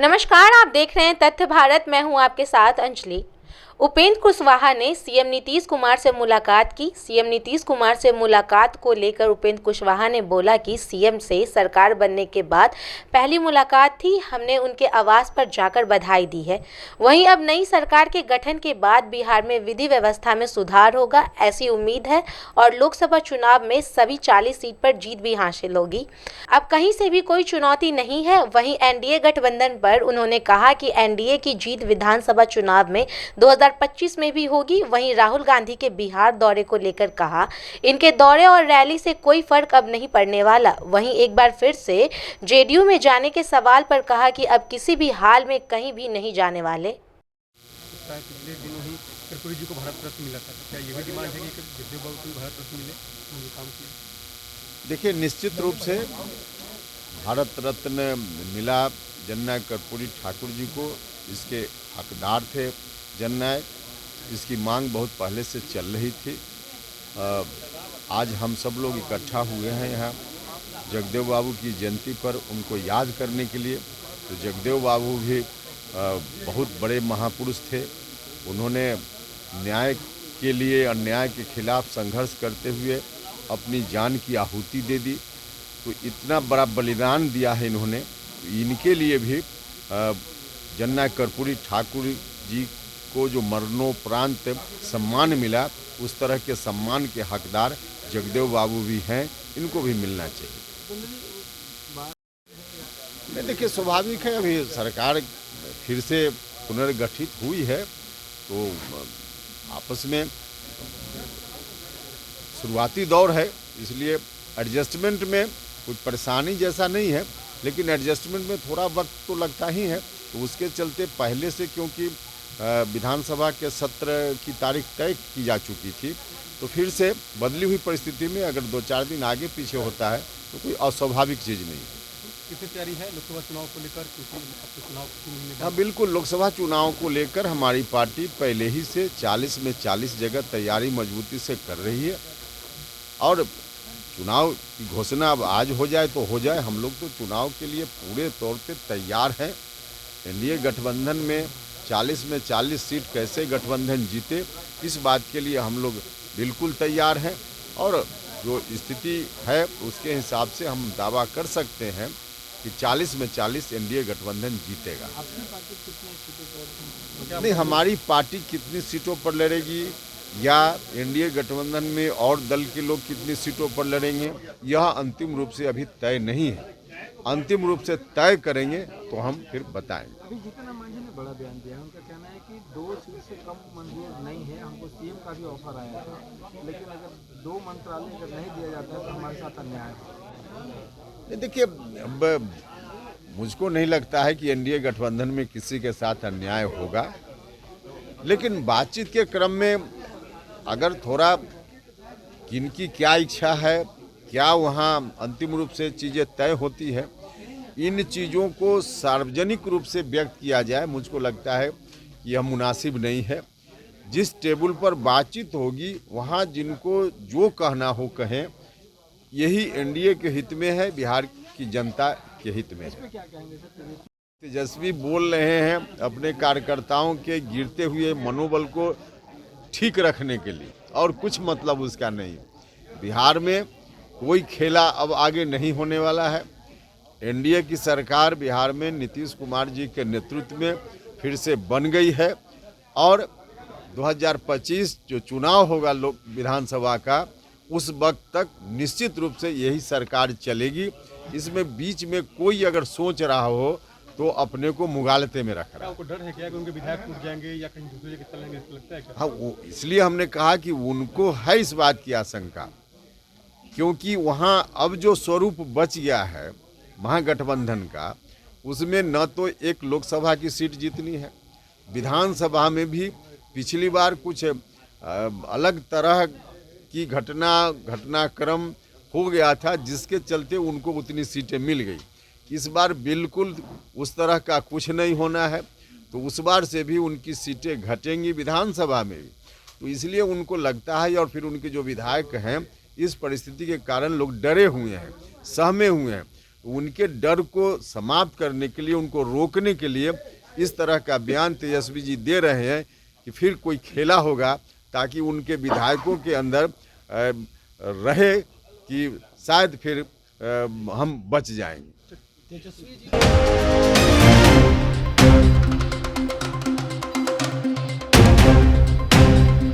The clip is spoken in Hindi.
नमस्कार, आप देख रहे हैं तथ्य भारत। मैं हूं आपके साथ अंजलि। उपेंद्र कुशवाहा ने सीएम नीतीश कुमार से मुलाकात की। सीएम नीतीश कुमार से मुलाकात को लेकर उपेंद्र कुशवाहा ने बोला कि सीएम से सरकार बनने के बाद पहली मुलाकात थी, हमने उनके आवास पर जाकर बधाई दी है। वहीं अब नई सरकार के गठन के बाद बिहार में विधि व्यवस्था में सुधार होगा, ऐसी उम्मीद है और लोकसभा चुनाव में सभी 40 सीट पर जीत भी हासिल होगी। अब कहीं से भी कोई चुनौती नहीं है। वहीं एनडीए गठबंधन पर उन्होंने कहा कि एनडीए की जीत विधानसभा चुनाव में 2025 में भी होगी। वहीं राहुल गांधी के बिहार दौरे को लेकर कहा, इनके दौरे और रैली से कोई फर्क अब नहीं पड़ने वाला। वहीं एक बार फिर से जेडीयू में जाने के सवाल पर कहा कि अब किसी भी हाल में कहीं भी नहीं जाने वाले। पिछले दिनों ही कर्पूरी जी को भारत रत्न मिला था, क्या ये भी डिमांड है कि जगदेव बाबू को भारत रत्न मिले? उन्होंने काम किया। देखिए, निश्चित रूप से भारत रत्न मिला जननायक कर्पूरी ठाकुर जी को, इसके हकदार थे जननायक। इसकी मांग बहुत पहले से चल रही थी। आज हम सब लोग इकट्ठा हुए हैं यहाँ जगदेव बाबू की जयंती पर उनको याद करने के लिए। तो जगदेव बाबू भी बहुत बड़े महापुरुष थे। उन्होंने न्याय के लिए अन्याय के खिलाफ संघर्ष करते हुए अपनी जान की आहुति दे दी। तो इतना बड़ा बलिदान दिया है इन्होंने। तो इनके लिए भी जननायक कर्पूरी ठाकुर जी को जो मरणोपरांत सम्मान मिला, उस तरह के सम्मान के हकदार जगदेव बाबू भी हैं, इनको भी मिलना चाहिए। नहीं, देखिए, स्वाभाविक है, अभी सरकार फिर से पुनर्गठित हुई है तो आपस में शुरुआती दौर है, इसलिए एडजस्टमेंट में कुछ परेशानी जैसा नहीं है। लेकिन एडजस्टमेंट में थोड़ा वक्त तो लगता ही है। तो उसके चलते पहले से, क्योंकि विधानसभा के सत्र की तारीख तय की जा चुकी थी, तो फिर से बदली हुई परिस्थिति में अगर 2-4 दिन आगे पीछे होता है तो कोई अस्वाभाविक चीज़ नहीं है। कितनी तैयारी है लोकसभा चुनाव को लेकर? क्योंकि हाँ, बिल्कुल, लोकसभा चुनाव को लेकर हमारी पार्टी पहले ही से 40 में 40 जगह तैयारी मजबूती से कर रही है। और चुनाव की घोषणा अब आज हो जाए तो हो जाए, हम लोग तो चुनाव के लिए पूरे तौर पे तैयार हैं। एनडीए गठबंधन में 40 में 40 सीट कैसे गठबंधन जीते, इस बात के लिए हम लोग बिल्कुल तैयार हैं। और जो स्थिति है उसके हिसाब से हम दावा कर सकते हैं कि 40 में 40 एनडीए गठबंधन जीतेगा। आपकी पार्टी कितनी सीटों पर? नहीं, हमारी पार्टी कितनी सीटों पर लड़ेगी या एनडीए गठबंधन में और दल के लोग कितनी सीटों पर लड़ेंगे, यह अंतिम रूप से अभी तय नहीं है। अंतिम रूप से तय करेंगे तो हम फिर बताएंगे। अभी जीतन राम मांझी ने बड़ा बयान दिया है। उनका कहना है कि 2 सीट से कम मंजूर नहीं है। हमको सीएम का भी ऑफर आया था, लेकिन अगर 2 मंत्रालय अगर नहीं दिया जाता है तो हमारे साथ अन्याय है। देखिए, मुझको नहीं लगता है कि एनडीए गठबंधन में किसी के साथ अन्याय होगा। लेकिन बातचीत के क्रम में अगर थोड़ा किनकी क्या इच्छा है, क्या वहाँ अंतिम रूप से चीज़ें तय होती है, इन चीज़ों को सार्वजनिक रूप से व्यक्त किया जाए, मुझको लगता है कि यह मुनासिब नहीं है। जिस टेबल पर बातचीत होगी वहाँ जिनको जो कहना हो कहें, यही एनडीए के हित में है, बिहार की जनता के हित में है। क्या कहेंगे सर? तेजस्वी बोल रहे हैं अपने कार्यकर्ताओं के गिरते हुए मनोबल को ठीक रखने के लिए, और कुछ मतलब उसका नहीं। बिहार में कोई खेला अब आगे नहीं होने वाला है। एनडीए की सरकार बिहार में नीतीश कुमार जी के नेतृत्व में फिर से बन गई है और 2025 जो चुनाव होगा लोक विधानसभा का, उस वक्त तक निश्चित रूप से यही सरकार चलेगी। इसमें बीच में कोई अगर सोच रहा हो तो अपने को मुगालते में रख रहा है। आपको डर है क्या कि उनके विधायक टूट जाएंगे या कहीं दूसरे जगह चलेंगे, लगता है क्या? हाँ, वो इसलिए हमने कहा कि उनको है इस बात की आशंका, क्योंकि वहाँ अब जो स्वरूप बच गया है महागठबंधन का, उसमें न तो एक लोकसभा की सीट जीतनी है, विधानसभा में भी पिछली बार कुछ अलग तरह की घटनाक्रम हो गया था, जिसके चलते उनको उतनी सीटें मिल गई। इस बार बिल्कुल उस तरह का कुछ नहीं होना है, तो उस बार से भी उनकी सीटें घटेंगी विधानसभा में भी। तो इसलिए उनको लगता है, और फिर उनके जो विधायक हैं, इस परिस्थिति के कारण लोग डरे हुए हैं, सहमे हुए हैं। उनके डर को समाप्त करने के लिए, उनको रोकने के लिए इस तरह का बयान तेजस्वी जी दे रहे हैं कि फिर कोई खेला होगा, ताकि उनके विधायकों के अंदर रहे कि शायद फिर हम बच जाएंगे।